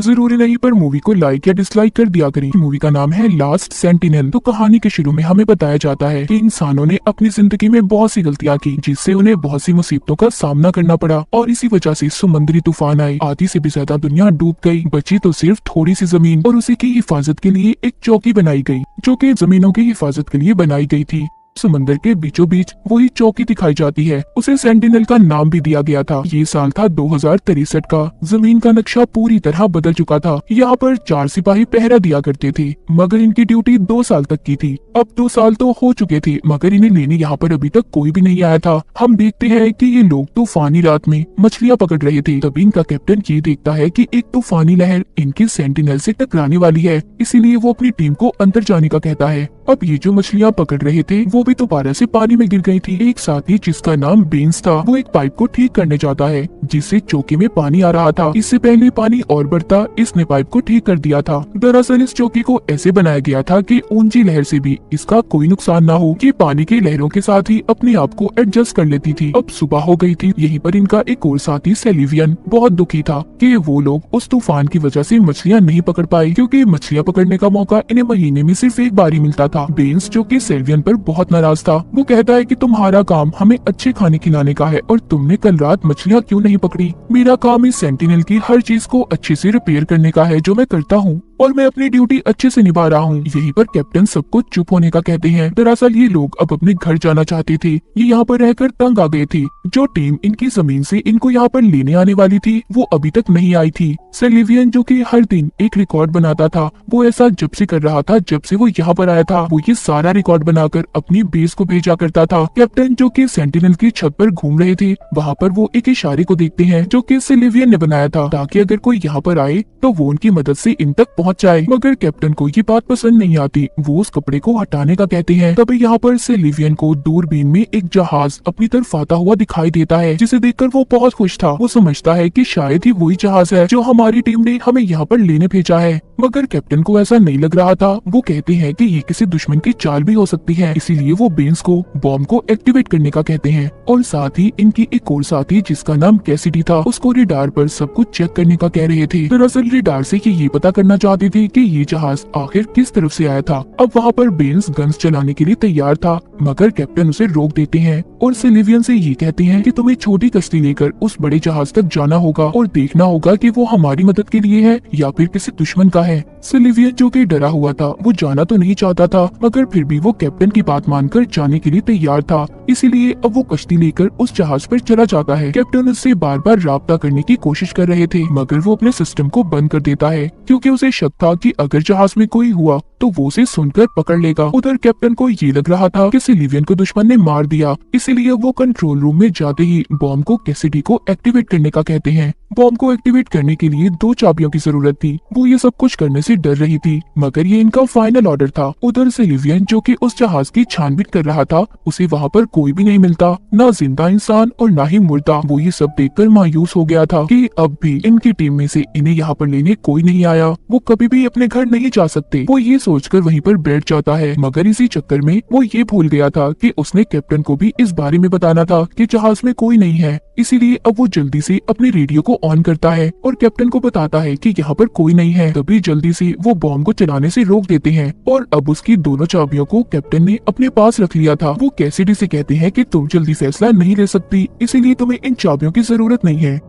जरूरी नहीं पर मूवी को लाइक या डिसलाइक कर दिया करें। मूवी का नाम है लास्ट सेंटिनल। तो कहानी के शुरू में हमें बताया जाता है कि इंसानों ने अपनी जिंदगी में बहुत सी गलतियां की, जिससे उन्हें बहुत सी मुसीबतों का सामना करना पड़ा और इसी वजह से समुद्री तूफान आए। आधी से भी ज्यादा दुनिया डूब गई, बची तो सिर्फ थोड़ी सी जमीन और उसी की हिफाजत के लिए एक चौकी बनाई गई, जो कि जमीनों की हिफाजत के लिए बनाई गई थी। समंदर के बीचों बीच वही चौकी दिखाई जाती है। उसे सेंटिनल का नाम भी दिया गया था। ये साल था 2063 का। जमीन का नक्शा पूरी तरह बदल चुका था। यहाँ पर 4 सिपाही पहरा दिया करते थे, मगर इनकी ड्यूटी 2 साल तक की थी। अब 2 साल तो हो चुके थे, मगर इन्हें लेने यहाँ पर अभी तक कोई भी नहीं आया था। हम देखते हैं कि ये लोग तूफानी रात में मछलियाँ पकड़ रहे थे। तभी इनका कैप्टन ये देखता है कि एक तूफानी लहर इनकी सेंटिनल से टकराने वाली है, इसीलिए वो अपनी टीम को अंदर जाने का कहता है। अब ये जो मछलियाँ पकड़ रहे थे वो भी दोबारा से पानी में गिर गई थी। एक साथी जिसका नाम बेन्स था, वो एक पाइप को ठीक करने जाता है, जिससे चौकी में पानी आ रहा था। इससे पहले पानी और बढ़ता, इसने पाइप को ठीक कर दिया था। दरअसल इस चौकी को ऐसे बनाया गया था कि ऊंची लहर से भी इसका कोई नुकसान ना हो। ये पानी की लहरों के साथ ही अपने आप को एडजस्ट कर लेती थी। अब सुबह हो गई थी। यहीं पर इनका एक और साथी सेलिवियन बहुत दुखी था कि वो लोग उस तूफान की वजह से मछलियाँ नहीं पकड़ पाए, क्योंकि मछलियाँ पकड़ने का मौका इन्हें महीने में सिर्फ एक बार ही मिलता था। बेन्स जो कि सेलिवियन पर बहुत नाराज था, वो कहता है कि तुम्हारा काम हमें अच्छे खाने खिलाने का है और तुमने कल रात मछलियाँ क्यों नहीं पकड़ी। मेरा काम इस सेंटिनल की हर चीज को अच्छे से रिपेयर करने का है, जो मैं करता हूँ और मैं अपनी ड्यूटी अच्छे से निभा रहा हूँ। यहीं पर कैप्टन सबको चुप होने का कहते हैं। दरअसल ये लोग अब अपने घर जाना चाहते थे। ये यहाँ पर रहकर तंग आ गए थे। जो टीम इनकी जमीन से इनको यहाँ पर लेने आने वाली थी, वो अभी तक नहीं आई थी। सेलिवियन जो कि हर दिन एक रिकॉर्ड बनाता था, वो ऐसा जब से कर रहा था जब से वो यहाँ पर आया था। वो ये सारा रिकॉर्ड बनाकर अपनी बेस को भेजा करता था। कैप्टन जो कि सेंटिनल की छत पर घूम रहे थे, वहाँ पर वो एक इशारे को देखते हैं जो कि सेलिवियन ने बनाया था, ताकि अगर कोई यहाँ पर आए तो वो उनकी मदद से इन तक पहुँच जाए। मगर कैप्टन को ये बात पसंद नहीं आती। वो उस कपड़े को हटाने का कहते हैं। तभी यहाँ पर सेलिवियन को दूरबीन में एक जहाज अपनी तरफ आता हुआ दिखाई देता है, जिसे देखकर वो बहुत खुश था। वो समझता है कि शायद ही वही जहाज है जो हमारी टीम ने हमें यहाँ पर लेने भेजा है। मगर कैप्टन को ऐसा नहीं लग रहा था। वो कहते हैं कि ये किसी दुश्मन की चाल भी हो सकती है, इसीलिए वो बेन्स को बॉम्ब को एक्टिवेट करने का कहते हैं। और साथ ही इनकी एक और साथी जिसका नाम कैसिडी था, उसको रिडार पर सब कुछ चेक करने का कह रहे थे। दरअसल रिडार से ये पता करना चाहते थे कि ये जहाज आखिर किस तरफ से आया था। अब वहाँ पर बेन्स गन्स चलाने के लिए तैयार था, मगर कैप्टन उसे रोक देते हैं और सेलिवियन से ये कहते हैं कि तुम्हें छोटी कश्ती लेकर उस बड़े जहाज तक जाना होगा और देखना होगा कि वो हमारी मदद के लिए है या फिर किसी दुश्मन का है। सेलिवियन जो कि डरा हुआ था, वो जाना तो नहीं चाहता था, मगर फिर भी वो कैप्टन की बात मानकर जाने के लिए तैयार था। इसीलिए अब वो कश्ती लेकर उस जहाज पर चला जाता है। कैप्टन उससे बार बार राब्ता करने की कोशिश कर रहे थे, मगर वो अपने सिस्टम को बंद कर देता है, क्योंकि उसे शक था कि अगर जहाज में कोई हुआ तो वो उसे सुनकर पकड़ लेगा। उधर कैप्टन को ये लग रहा था कि सेलिवियन को दुश्मन ने मार दिया, इसीलिए वो कंट्रोल रूम में जाते ही बॉम्ब को कैसिडी को एक्टिवेट करने का कहते हैं। बॉम्ब को एक्टिवेट करने के लिए 2 चाबियों की जरूरत थी। वो ये सब कुछ करने से डर रही थी, मगर ये इनका फाइनल ऑर्डर था। उधर सेलिवियन जो कि उस जहाज की छानबीन कर रहा था, उसे वहाँ पर कोई भी नहीं मिलता, ना जिंदा इंसान और ना ही मुर्दा। वो ये सब देखकर मायूस हो गया था कि अब भी इनकी टीम में से इन्हें यहाँ पर लेने कोई नहीं आया। वो कभी भी अपने घर नहीं जा सकते। वो ये सोचकर वहीं पर बैठ जाता है, मगर इसी चक्कर में वो ये भूल गया था कि उसने कैप्टन को भी इस बारे में बताना था कि जहाज में कोई नहीं है। इसीलिए अब वो जल्दी से अपने रेडियो को ऑन करता है और कैप्टन को बताता है कि यहाँ पर कोई नहीं है। तभी जल्दी से वो बॉम्ब को चलाने से रोक देते हैं और अब उसकी दोनों चाबियों को कैप्टन ने अपने पास रख लिया था। वो कैसिडी से कहते हैं कि तुम जल्दी फैसला नहीं ले सकती, इसीलिए तुम्हें इन चाबियों की जरूरत नहीं है।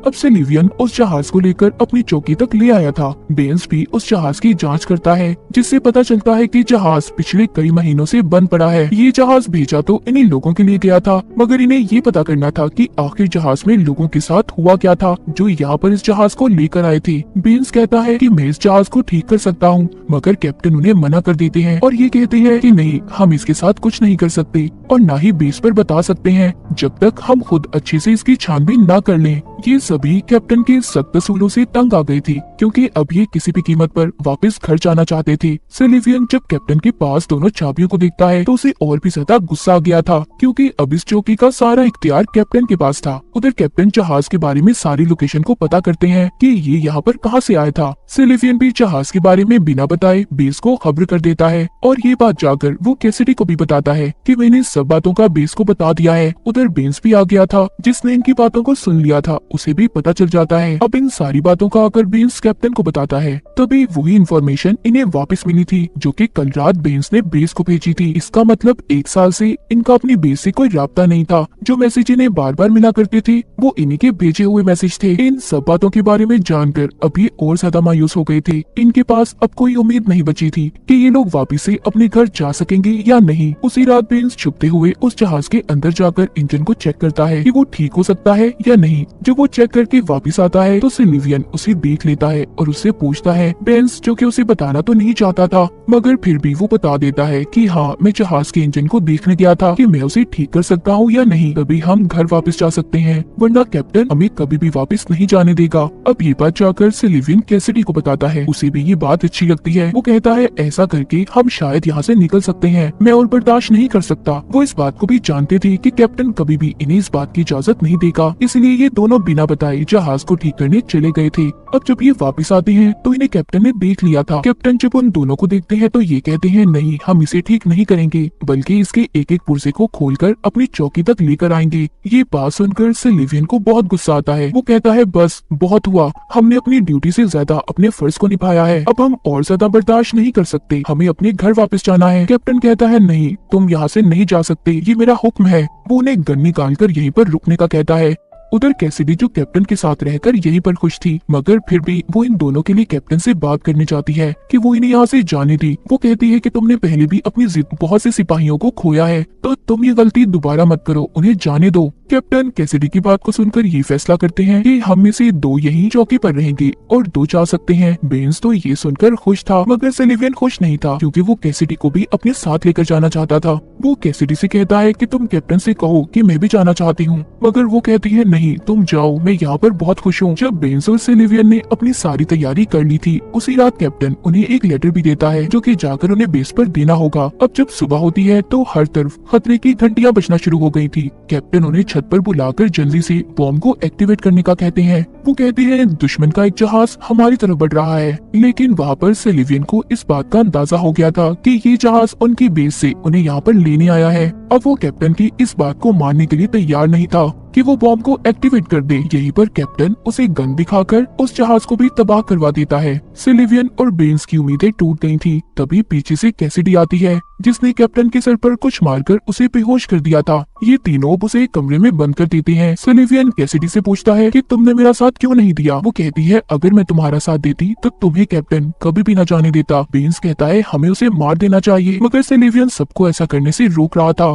अब सेलिवियन उस जहाज को लेकर अपनी चौकी तक ले आया था। बेन्स भी उस जहाज की जांच करता है, जिससे पता चलता है कि जहाज पिछले कई महीनों से बंद पड़ा है। ये जहाज भेजा तो इन्हीं लोगों के लिए गया था, मगर इन्हें ये पता करना था कि आखिर जहाज में लोगों के साथ हुआ क्या था जो यहाँ पर इस जहाज को लेकर आए थे। बेन्स कहता है कि मैं इस जहाज को ठीक कर सकता हूँ, मगर कैप्टन उन्हें मना कर देते हैं और ये कहते हैं कि नहीं, हम इसके साथ कुछ नहीं कर सकते और न ही बेस पर बता सकते हैं जब तक हम खुद अच्छे से इसकी छानबीन न कर लें। ये सभी कैप्टन के सख्त असूलों से तंग आ गई थी, क्योंकि अब ये किसी भी कीमत पर वापस घर जाना चाहते थे। सेलिवियन जब कैप्टन के पास दोनों चाबियों को देखता है तो उसे और भी ज्यादा गुस्सा आ गया था, क्योंकि अब इस चौकी का सारा इख्तियार कैप्टन के पास था। उधर कैप्टन जहाज के बारे में सारी लोकेशन को पता करते हैं कि ये यहाँ पर कहाँ से आया था। सेलिवियन भी जहाज के बारे में बिना बताए बेस को खबर कर देता है और ये बात जाकर वो कैसिडी को भी बताता है कि मैंने सब बातों का बेस को बता दिया है। उधर बेन्स भी आ गया था, जिसने इनकी बातों को सुन लिया था उसे भी पता चल जाता है। अब इन सारी बातों का आकर बेंस कैप्टन को बताता है। तभी वही इन्फॉर्मेशन इन्हें वापस मिली थी जो कि कल रात बेंस ने बेस को भेजी थी। इसका मतलब 1 साल से इनका अपनी बेस से कोई राब्ता नहीं था। जो मैसेज इन्हें बार बार मिला करते थे वो इन्हीं के भेजे हुए मैसेज थे। इन सब बातों के बारे में जानकर अभी और ज्यादा मायूस हो गए थे। इनके पास अब कोई उम्मीद नहीं बची थी कि ये लोग वापस से अपने घर जा सकेंगे या नहीं। उसी रात बेंस छुपते हुए उस जहाज के अंदर जाकर इंजन को चेक करता है कि वो ठीक हो सकता है या नहीं। जब वो चेक करके वापस आता है तो सिल्वियन उसे देख लेता है और उससे पूछता है। बेंस जो कि उसे बताना तो नहीं चाहता था मगर फिर भी वो बता देता है कि हाँ, मैं जहाज के इंजन को देखने गया था कि मैं उसे ठीक कर सकता हूँ या नहीं, तभी हम घर वापस जा सकते हैं, वरना कैप्टन हमें कभी भी वापस नहीं जाने देगा। अब ये बात जाकर सिल्वियन कैसिडी को बताता है। उसे भी ये बात अच्छी लगती है। वो कहता है ऐसा करके हम शायद यहाँ से निकल सकते हैं, मैं और बर्दाश्त नहीं कर सकता। वो इस बात को भी जानते थे कि कैप्टन कभी भी इन्हें इस बात की इजाजत नहीं देगा, इसलिए ये दोनों बिना बताए जहाज को ठीक करने चले गए थे। अब जब ये वापस आते हैं तो इन्हें कैप्टन ने देख लिया था। कैप्टन जब उन दोनों को देखते हैं तो ये कहते हैं नहीं, हम इसे ठीक नहीं करेंगे बल्कि इसके एक एक पुर्जे को खोलकर अपनी चौकी तक लेकर आएंगे। ये बात सुनकर सिल्वियन को बहुत गुस्सा आता है। वो कहता है बस बहुत हुआ, हमने अपनी ड्यूटी से ज्यादा अपने फर्ज को निभाया है, अब हम और ज्यादा बर्दाश्त नहीं कर सकते, हमें अपने घर वापस जाना है। कैप्टन कहता है नहीं, तुम यहाँ से नहीं जा सकते, ये मेरा हुक्म है। वो उन्हें गन निकाल कर यहीं पर रुकने का कहता है। उधर कैसिडी जो कैप्टन के साथ रहकर यहीं पर खुश थी मगर फिर भी वो इन दोनों के लिए कैप्टन से बात करनी चाहती है कि वो इन्हें यहाँ से जाने दी। वो कहती है कि तुमने पहले भी अपनी जिद बहुत से सिपाहियों को खोया है तो तुम ये गलती दोबारा मत करो, उन्हें जाने दो। कैप्टन कैसिडी की बात को सुनकर ये फैसला करते हैं कि हम में से 2 यहीं चौकी पर रहेंगे और 2 जा सकते हैं। बेंस तो ये सुनकर खुश था मगर सिल्वियन खुश नहीं था क्योंकि वो कैसिडी को भी अपने साथ लेकर जाना चाहता था। वो कैसिडी से कहता है कि तुम कैप्टन से कहो कि मैं भी जाना चाहती हूँ, मगर वो कहती है नहीं, तुम जाओ, मैं यहाँ पर बहुत खुश हूँ। जब बेंस और सिल्वियन ने अपनी सारी तैयारी कर ली थी उसी रात कैप्टन उन्हें एक लेटर भी देता है जो कि जाकर उन्हें बेस पर देना होगा। अब जब सुबह होती है तो हर तरफ खतरे की घंटियां बजना शुरू हो गई थी। कैप्टन उन्हें छत पर बुलाकर जल्दी से बॉम्ब को एक्टिवेट करने का कहते हैं। वो कहते हैं दुश्मन का एक जहाज हमारी तरफ बढ़ रहा है, लेकिन वहाँ पर सिल्वियन को इस बात का अंदाजा हो गया था कि ये जहाज उनकी बेस से उन्हें यहाँ पर लेने आया है। अब वो कैप्टन की इस बात को मानने के लिए तैयार नहीं था कि वो बॉम्ब को एक्टिवेट कर दे। यहीं पर कैप्टन उसे गन दिखाकर उस जहाज को भी तबाह करवा देता है। सिल्वियन और बेंस की उम्मीदें टूट गई थी। तभी पीछे से कैसिडी आती है जिसने कैप्टन के सर पर कुछ मारकर उसे बेहोश कर दिया था। ये तीनों उसे कमरे में बंद कर देते हैं। सिल्वियन कैसिडी से पूछता है कि तुमने मेरा साथ क्यों नहीं दिया। वो कहती है अगर मैं तुम्हारा साथ देती तो तुम्हें कैप्टन कभी भी न जाने देता। बेंस कहता है हमें उसे मार देना चाहिए मगर सिल्वियन सबको ऐसा करने से रोक रहा था।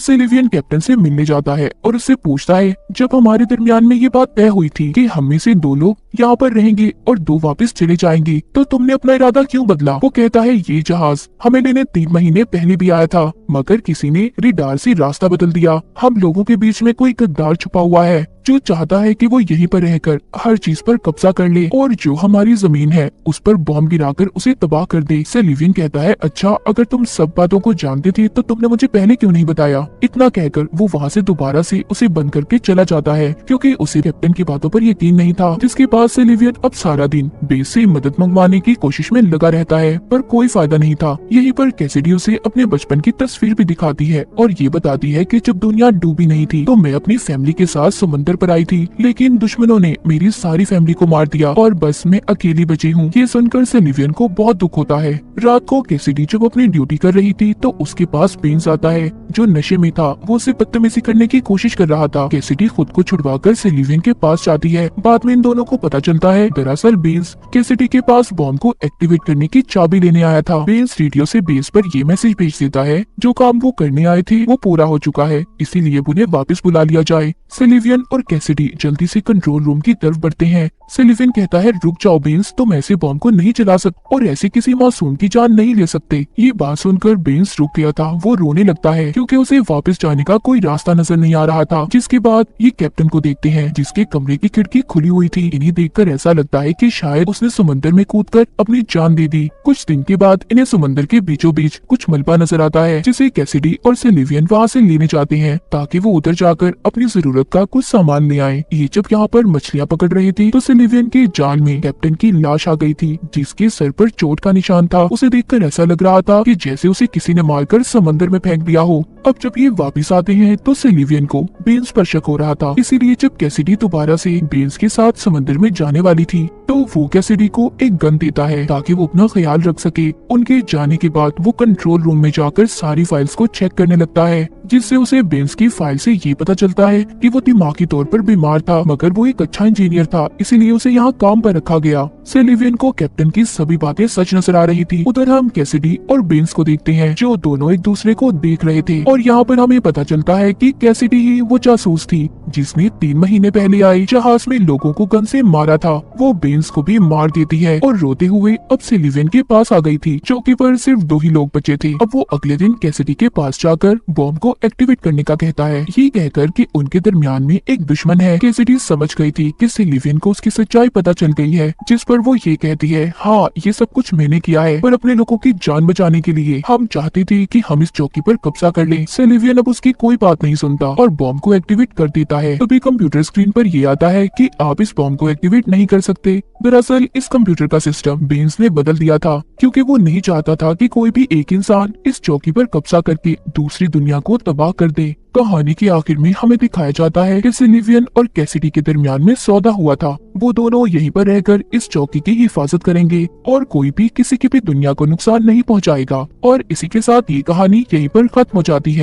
सिल्वियन कैप्टन से मिलने जाता है और उससे पूछता है जब हमारे दरमियान में ये बात तय हुई थी कि हम में से 2 लोग यहाँ पर रहेंगे और 2 वापस चले जाएंगे तो तुमने अपना इरादा क्यों बदला। वो कहता है ये जहाज हमें लेने 3 महीने पहले भी आया था मगर किसी ने रेडार से रास्ता बदल दिया। हम लोगों के बीच में कोई गद्दार छुपा हुआ है जो चाहता है कि वो यहीं पर रहकर हर चीज पर कब्जा कर ले और जो हमारी जमीन है उस पर बॉम्ब गिराकर उसे तबाह कर दे। सिल्वियन कहता है अच्छा, अगर तुम सब बातों को जानते थे तो तुमने मुझे पहले क्यों नहीं बताया। इतना कहकर वो वहाँ से दोबारा से उसे बंद करके चला जाता है क्योंकि उसे कैप्टन की बातों पर यकीन नहीं था। जिसके बाद सिल्वियन अब सारा दिन बेस से मदद मंगवाने की कोशिश में लगा रहता है पर कोई फायदा नहीं था। यहीं पर कैसिडी उसे अपने बचपन की तस्वीर भी दिखाती है और ये बताती है कि जब दुनिया डूबी नहीं थी तो मैं अपनी फैमिली के साथ समुद्र पर आई थी, लेकिन दुश्मनों ने मेरी सारी फैमिली को मार दिया और बस मैं अकेली बची हूँ। ये सुनकर सिल्वियन को बहुत दुख होता है। रात को कैसिडी जब अपनी ड्यूटी कर रही थी तो उसके पास बेंस आता है जो नशे में था। वो उसे बदतमीजी करने की कोशिश कर रहा था। कैसिडी खुद को छुड़वाकर सिल्वियन के पास जाती है। बाद में इन दोनों को पता चलता है दरअसल बेंस कैसिडी के पास बॉम्ब को एक्टिवेट करने की चाबी लेने आया था। बेंस रेडियो से बेस पर ये मैसेज भेज देता है जो काम वो करने आए थे वो पूरा हो चुका है, इसीलिए उन्हें वापस बुला लिया जाए। सिल्वियन और कैसिडी जल्दी से कंट्रोल रूम की तरफ बढ़ते हैं। सिल्वियन कहता है रुक जाओ बेंस, तुम ऐसे बॉम्ब को नहीं चला सकते और ऐसे किसी मासूम की जान नहीं ले सकते। ये बात सुनकर बेंस रुक गया था। वो रोने लगता है क्योंकि उसे वापस जाने का कोई रास्ता नजर नहीं आ रहा था। जिसके बाद ये कैप्टन को देखते हैं जिसके कमरे की खिड़की खुली हुई थी। इन्हें देखकर ऐसा लगता है कि शायद उसने समुद्र में कूदकर अपनी जान दे दी। कुछ दिन के बाद इन्हें समुद्र के बीचों बीच कुछ मलबा नजर आता है जिसे कैसिडी और सिल्वियन वहाँ से लेने जाते हैं ताकि वो उधर जाकर अपनी जरूरत का कुछ सामान ले आए। ये जब यहाँ पर मछलियाँ पकड़ रही थी तो सिल्वियन के जाल में कैप्टन की लाश आ गई थी जिसके सर पर चोट का निशान था। उसे देखकर ऐसा लग रहा था कि जैसे उसे किसी ने मारकर समंदर में फेंक दिया हो। अब जब ये वापस आते हैं तो सेलिवियन को बेन्स पर शक हो रहा था, इसीलिए जब कैसिडी दोबारा से बेन्स के साथ समंदर में जाने वाली थी तो वो कैसिडी को एक गन देता है ताकि वो अपना ख्याल रख सके। उनके जाने के बाद वो कंट्रोल रूम में जाकर सारी फाइल्स को चेक करने लगता है, जिससे उसे बेन्स की फाइल से ये पता चलता है कि वो दिमागी तौर पर बीमार था, मगर वो एक अच्छा इंजीनियर था, इसीलिए उसे यहाँ काम पर रखा गया। सेलिवियन को कैप्टन की सभी बातें सच नजर आ रही थी। उधर हम कैसिडी और बेन्स को देखते हैं जो दोनों एक दूसरे को देख रहे थे, और यहाँ पर हमें पता चलता है कि कैसिडी ही वो जासूस थी जिसने 3 महीने पहले आई जहाज में लोगों को गन से मारा था। वो बेन्स को भी मार देती है और रोते हुए अब सेलिवियन के पास आ गई थी। चौकी पर सिर्फ 2 ही लोग बचे थे। अब वो अगले दिन कैसिडी के पास जाकर बॉम्ब को एक्टिवेट करने का कहता है, ये कहकर कि उनके दरमियान में एक दुश्मन है। कैसिडी समझ गई थी कि सेलिवियन को उसकी सच्चाई पता चल गई है, जिस पर वो ये कहती है, हाँ ये सब कुछ मैंने किया है, पर अपने लोगों की जान बचाने के लिए। हम चाहती थी कि हम इस चौकी पर कब्जा कर लें। सेलिवियन अब उसकी कोई बात नहीं सुनता और बॉम्ब को एक्टिवेट कर देता है। तभी कंप्यूटर स्क्रीन पर ये आता है कि आप इस बॉम्ब को एक्टिवेट नहीं कर सकते। दरअसल इस कंप्यूटर का सिस्टम बेन्स ने बदल दिया था, क्योंकि वो नहीं चाहता था कि कोई भी एक इंसान इस चौकी पर कब्जा करके दूसरी दुनिया को तबाह कर दे। कहानी के आखिर में हमें दिखाया जाता है कि सेलिवियन और कैसिडी के दरमियान में सौदा हुआ था। वो दोनों यहीं पर रहकर इस चौकी की हिफाजत करेंगे और कोई भी किसी की भी दुनिया को नुकसान नहीं पहुंचाएगा। और इसी के साथ ये कहानी यहीं पर खत्म हो जाती है।